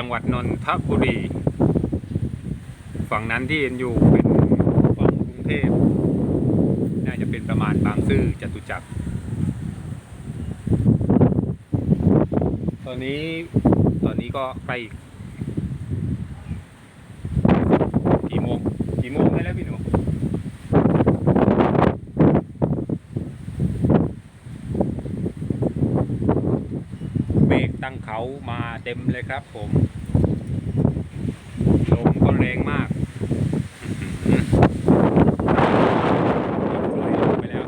งหวัดนนทบุรีฝั่งนั้นที่เห็นอยู่เป็นฝั่งกรุงเทพน่าจะเป็นประมาณบางซื่อจตุจักรตอนนี้ก็ใกล้กี่โมงได้แล้วพี่หนูเมฆตั้งเขามาเต็มเลยครับผมลมก็แรงมากไปแล้ว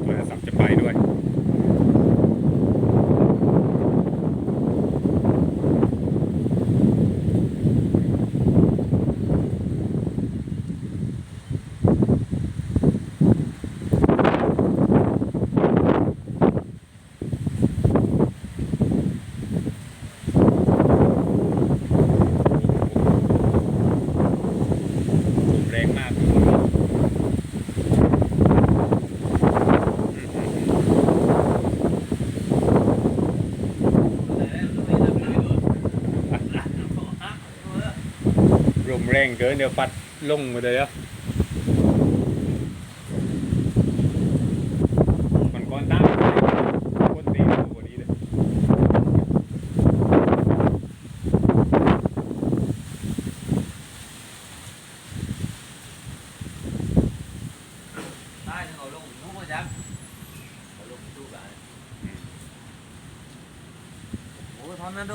โทรศัพท์จะไปด้วยแรงมากลมแรงเกินเดี๋ยวปัดลงมาเลยอ่ะมันก้อนตั้งคนตีตัวนี้เลยได้เอาลงมุกมาจังเอาลงตู้กันโอ้ทอร์นาโด